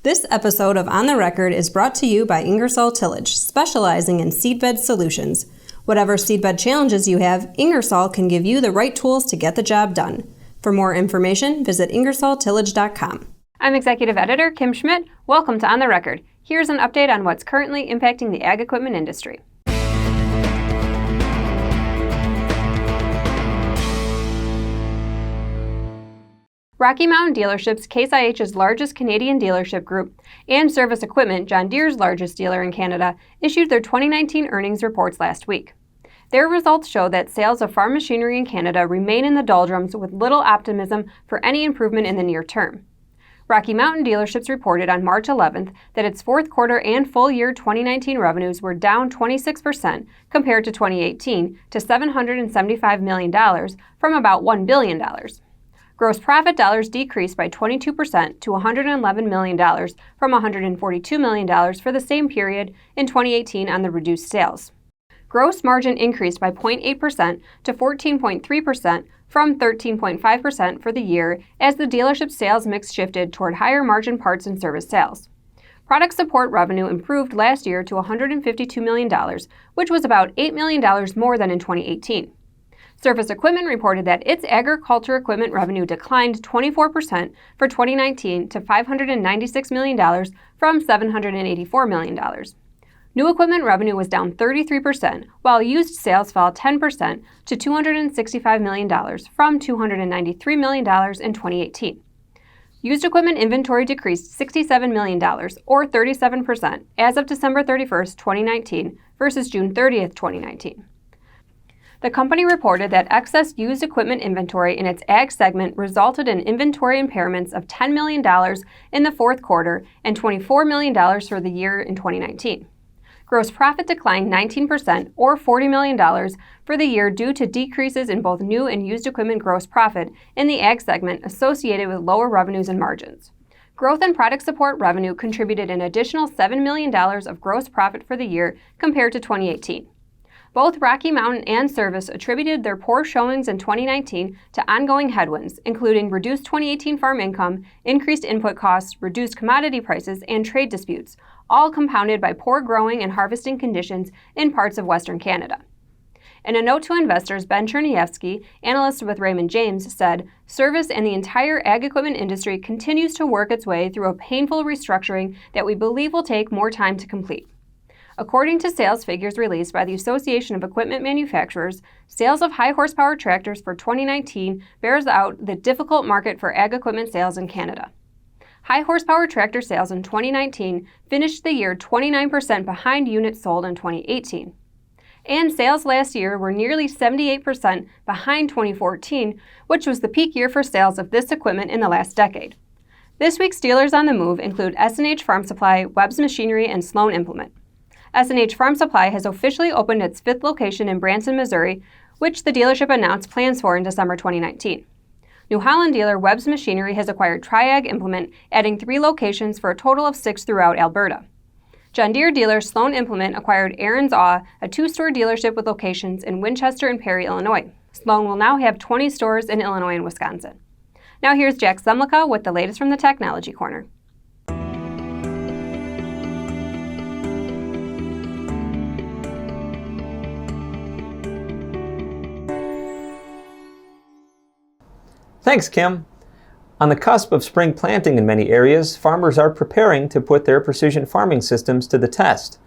This episode of On the Record is brought to you by Ingersoll Tillage, specializing in seedbed solutions. Whatever seedbed challenges you have, Ingersoll can give you the right tools to get the job done. For more information, visit ingersolltillage.com. I'm Executive Editor Kim Schmidt. Welcome to On the Record. Here's an update on what's currently impacting the ag equipment industry. Rocky Mountain Dealerships, Case IH's largest Canadian dealership group, and Service Equipment, John Deere's largest dealer in Canada, issued their 2019 earnings reports last week. Their results show that sales of farm machinery in Canada remain in the doldrums with little optimism for any improvement in the near term. Rocky Mountain Dealerships reported on March 11th that its fourth quarter and full year 2019 revenues were down 26% compared to 2018 to $775 million from about $1 billion. Gross profit dollars decreased by 22% to $111 million from $142 million for the same period in 2018 on the reduced sales. Gross margin increased by 0.8% to 14.3% from 13.5% for the year as the dealership sales mix shifted toward higher margin parts and service sales. Product support revenue improved last year to $152 million, which was about $8 million more than in 2018. Service Equipment reported that its agriculture equipment revenue declined 24% for 2019 to $596 million from $784 million. New equipment revenue was down 33%, while used sales fell 10% to $265 million from $293 million in 2018. Used equipment inventory decreased $67 million, or 37%, as of December 31, 2019, versus June 30, 2019. The company reported that excess used equipment inventory in its ag segment resulted in inventory impairments of $10 million in the fourth quarter and $24 million for the year in 2019. Gross profit declined 19%, or $40 million, for the year due to decreases in both new and used equipment gross profit in the ag segment associated with lower revenues and margins. Growth in product support revenue contributed an additional $7 million of gross profit for the year compared to 2018. Both Rocky Mountain and Service attributed their poor showings in 2019 to ongoing headwinds, including reduced 2018 farm income, increased input costs, reduced commodity prices, and trade disputes, all compounded by poor growing and harvesting conditions in parts of Western Canada. In a note to investors, Ben Chernievsky, analyst with Raymond James, said, "Service and the entire ag equipment industry continues to work its way through a painful restructuring that we believe will take more time to complete." According to sales figures released by the Association of Equipment Manufacturers, sales of high-horsepower tractors for 2019 bears out the difficult market for ag equipment sales in Canada. High-horsepower tractor sales in 2019 finished the year 29% behind units sold in 2018. And sales last year were nearly 78% behind 2014, which was the peak year for sales of this equipment in the last decade. This week's dealers on the move include S&H Farm Supply, Webb's Machinery, and Sloan Implement. S&H Farm Supply has officially opened its fifth location in Branson, Missouri, which the dealership announced plans for in December 2019. New Holland dealer Webb's Machinery has acquired Triag Implement, adding 3 locations for a total of 6 throughout Alberta. John Deere dealer Sloan Implement acquired Aaron's Awe, a 2-store dealership with locations in Winchester and Perry, Illinois. Sloan will now have 20 stores in Illinois and Wisconsin. Now here's Jack Zemlicka with the latest from the Technology Corner. Thanks, Kim. On the cusp of spring planting in many areas, farmers are preparing to put their precision farming systems to the test.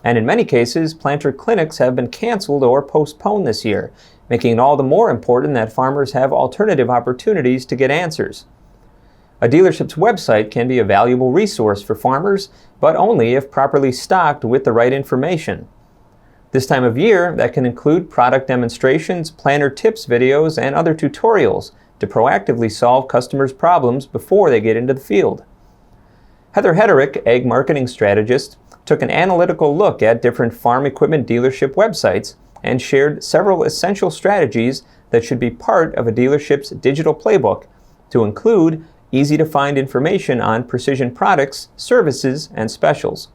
And in many cases, planter clinics have been canceled or postponed this year, making it all the more important that farmers have alternative opportunities to get answers. A dealership's website can be a valuable resource for farmers, but only if properly stocked with the right information. This time of year, that can include product demonstrations, planter tips videos, and other tutorials to proactively solve customers' problems before they get into the field. Heather Hederick, ag marketing strategist, took an analytical look at different farm equipment dealership websites and shared several essential strategies that should be part of a dealership's digital playbook to include easy-to-find information on precision products, services, and specials.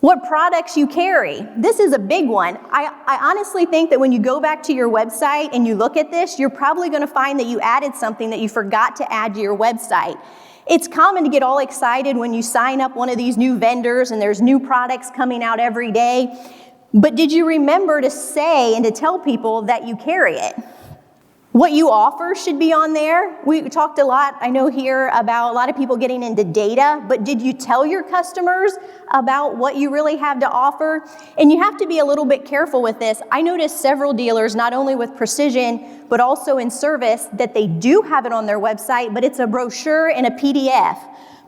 What products you carry. This is a big one. I honestly think that when you go back to your website and you look at this, you're probably going to find that you added something that you forgot to add to your website. It's common to get all excited when you sign up one of these new vendors and there's new products coming out every day. But did you remember to say and to tell people that you carry it? What you offer should be on there. We talked a lot, I know here, about a lot of people getting into data, but did you tell your customers about what you really have to offer? And you have to be a little bit careful with this. I noticed several dealers, not only with precision, but also in service, that they do have it on their website, but it's a brochure and a PDF.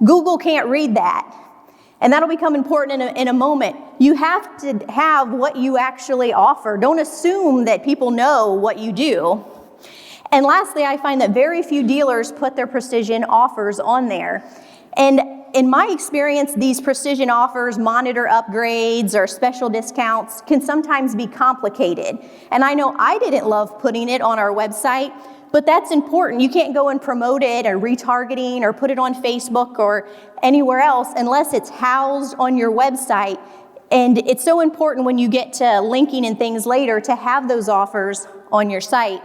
Google can't read that. And that'll become important in a moment. You have to have what you actually offer. Don't assume that people know what you do. And lastly, I find that very few dealers put their precision offers on there. And in my experience, these precision offers, monitor upgrades, or special discounts can sometimes be complicated. And I know I didn't love putting it on our website, but that's important. You can't go and promote it or retargeting or put it on Facebook or anywhere else unless it's housed on your website. And it's so important when you get to linking and things later to have those offers on your site.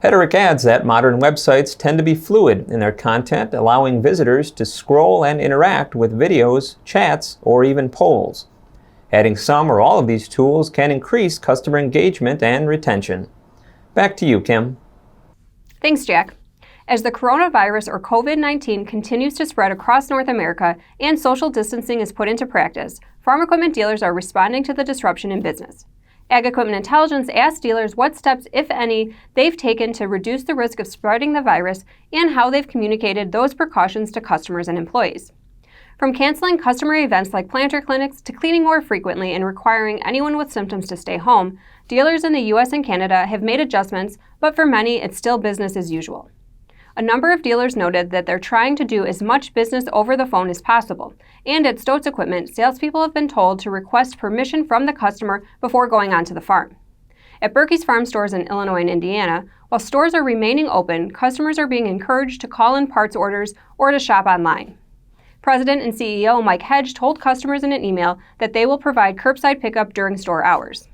Hederick adds that modern websites tend to be fluid in their content, allowing visitors to scroll and interact with videos, chats, or even polls. Adding some or all of these tools can increase customer engagement and retention. Back to you, Kim. Thanks, Jack. As the coronavirus or COVID-19 continues to spread across North America and social distancing is put into practice, farm equipment dealers are responding to the disruption in business. Ag Equipment Intelligence asked dealers what steps, if any, they've taken to reduce the risk of spreading the virus and how they've communicated those precautions to customers and employees. From canceling customer events like planter clinics to cleaning more frequently and requiring anyone with symptoms to stay home, dealers in the U.S. and Canada have made adjustments, but for many, it's still business as usual. A number of dealers noted that they're trying to do as much business over the phone as possible, and at Stoats Equipment, salespeople have been told to request permission from the customer before going onto the farm. At Berkey's farm stores in Illinois and Indiana, while stores are remaining open, customers are being encouraged to call in parts orders or to shop online. President and CEO Mike Hedge told customers in an email that they will provide curbside pickup during store hours.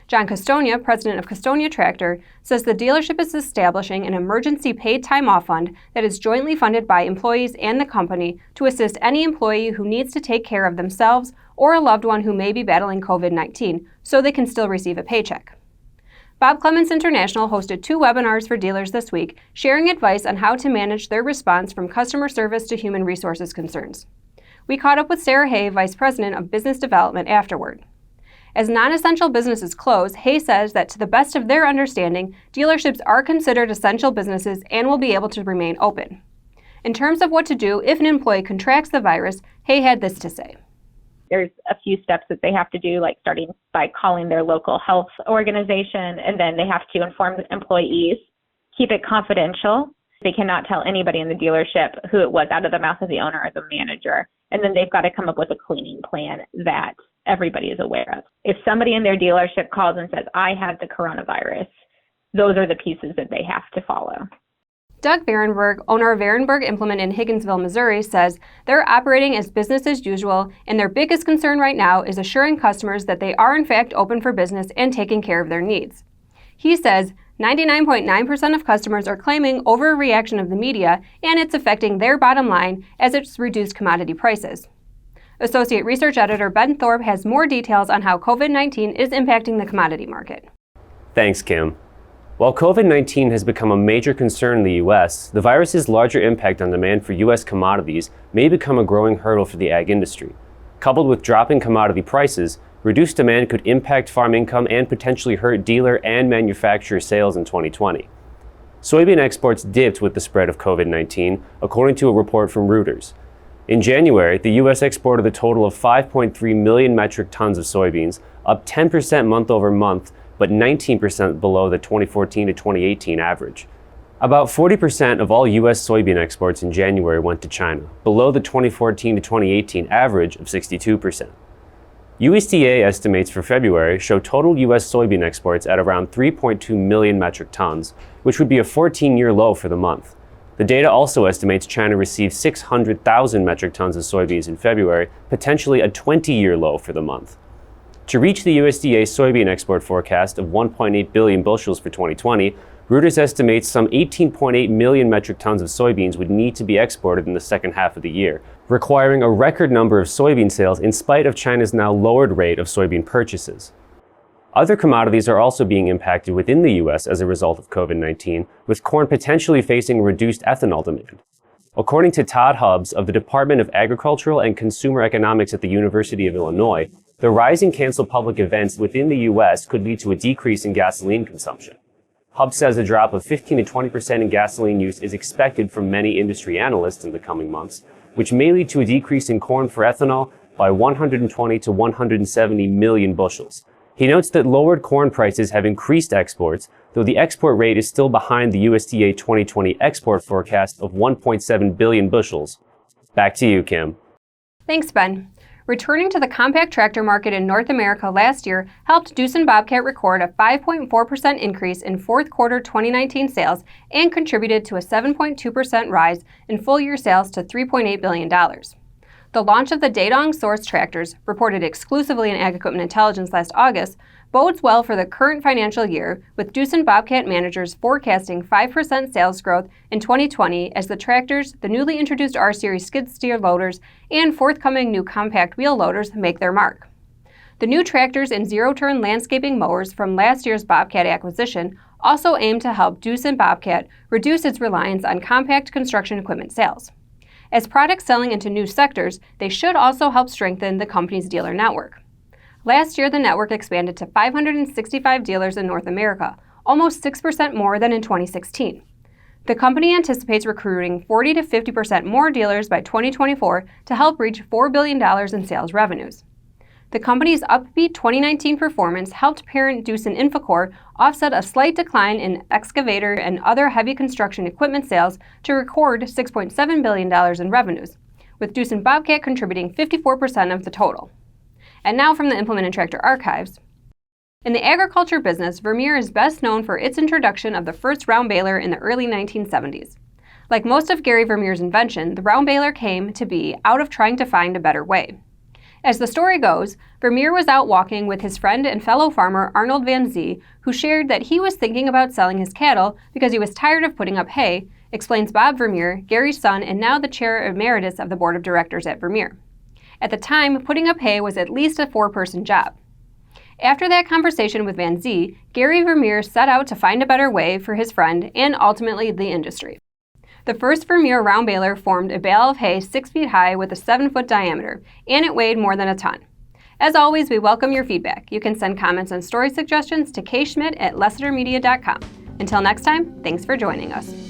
John Costonia, president of Costonia Tractor, says the dealership is establishing an emergency paid time off fund that is jointly funded by employees and the company to assist any employee who needs to take care of themselves or a loved one who may be battling COVID-19 so they can still receive a paycheck. Bob Clements International hosted 2 webinars for dealers this week, sharing advice on how to manage their response from customer service to human resources concerns. We caught up with Sarah Hay, Vice President of Business Development, afterward. As non-essential businesses close, Hay says that to the best of their understanding, dealerships are considered essential businesses and will be able to remain open. In terms of what to do if an employee contracts the virus, Hay had this to say. There's a few steps that they have to do, like starting by calling their local health organization, and then they have to inform the employees, keep it confidential. They cannot tell anybody in the dealership who it was out of the mouth of the owner or the manager. And then they've got to come up with a cleaning plan that everybody is aware of. If somebody in their dealership calls and says, I have the coronavirus, those are the pieces that they have to follow. Doug Varenberg, owner of Varenberg Implement in Higginsville, Missouri, says they're operating as business as usual, and their biggest concern right now is assuring customers that they are in fact open for business and taking care of their needs. He says 99.9% of customers are claiming overreaction of the media, and it's affecting their bottom line as it's reduced commodity prices. Associate Research Editor Ben Thorpe has more details on how COVID-19 is impacting the commodity market. Thanks, Kim. While COVID-19 has become a major concern in the U.S., the virus's larger impact on demand for U.S. commodities may become a growing hurdle for the ag industry. Coupled with dropping commodity prices, reduced demand could impact farm income and potentially hurt dealer and manufacturer sales in 2020. Soybean exports dipped with the spread of COVID-19, according to a report from Reuters. In January, the U.S. exported a total of 5.3 million metric tons of soybeans, up 10% month over month, but 19% below the 2014 to 2018 average. About 40% of all U.S. soybean exports in January went to China, below the 2014 to 2018 average of 62%. USDA estimates for February show total U.S. soybean exports at around 3.2 million metric tons, which would be a 14-year low for the month. The data also estimates China received 600,000 metric tons of soybeans in February, potentially a 20-year low for the month. To reach the USDA soybean export forecast of 1.8 billion bushels for 2020, Reuters estimates some 18.8 million metric tons of soybeans would need to be exported in the second half of the year, requiring a record number of soybean sales in spite of China's now lowered rate of soybean purchases. Other commodities are also being impacted within the U.S. as a result of COVID-19, with corn potentially facing reduced ethanol demand. According to Todd Hubbs of the Department of Agricultural and Consumer Economics at the University of Illinois, the rising canceled public events within the U.S. could lead to a decrease in gasoline consumption. Hubbs says a drop of 15 to 20% in gasoline use is expected from many industry analysts in the coming months, which may lead to a decrease in corn for ethanol by 120 to 170 million bushels. He notes that lowered corn prices have increased exports, though the export rate is still behind the USDA 2020 export forecast of 1.7 billion bushels. Back to you, Kim. Thanks, Ben. Returning to the compact tractor market in North America last year helped Doosan-Bobcat record a 5.4% increase in fourth quarter 2019 sales and contributed to a 7.2% rise in full-year sales to $3.8 billion. The launch of the Dadong Source tractors, reported exclusively in Ag Equipment Intelligence last August, bodes well for the current financial year, with Doosan-Bobcat managers forecasting 5% sales growth in 2020 as the tractors, the newly introduced R-Series skid steer loaders, and forthcoming new compact wheel loaders make their mark. The new tractors and zero-turn landscaping mowers from last year's Bobcat acquisition also aim to help Doosan-Bobcat reduce its reliance on compact construction equipment sales. As products selling into new sectors, they should also help strengthen the company's dealer network. Last year, the network expanded to 565 dealers in North America, almost 6% more than in 2016. The company anticipates recruiting 40 to 50% more dealers by 2024 to help reach $4 billion in sales revenues. The company's upbeat 2019 performance helped parent Doosan Infocor offset a slight decline in excavator and other heavy construction equipment sales to record $6.7 billion in revenues, with Doosan-Bobcat contributing 54% of the total. And now from the Implement and Tractor Archives. In the agriculture business, Vermeer is best known for its introduction of the first round baler in the early 1970s. Like most of Gary Vermeer's invention, the round baler came to be out of trying to find a better way. As the story goes, Vermeer was out walking with his friend and fellow farmer Arnold Van Zee, who shared that he was thinking about selling his cattle because he was tired of putting up hay, explains Bob Vermeer, Gary's son and now the chair emeritus of the board of directors at Vermeer. At the time, putting up hay was at least a 4-person job. After that conversation with Van Zee, Gary Vermeer set out to find a better way for his friend and ultimately the industry. The first Vermeer round baler formed a bale of hay 6 feet high with a 7-foot diameter, and it weighed more than a ton. As always, we welcome your feedback. You can send comments and story suggestions to kschmidt@lessitermedia.com. Until next time, thanks for joining us.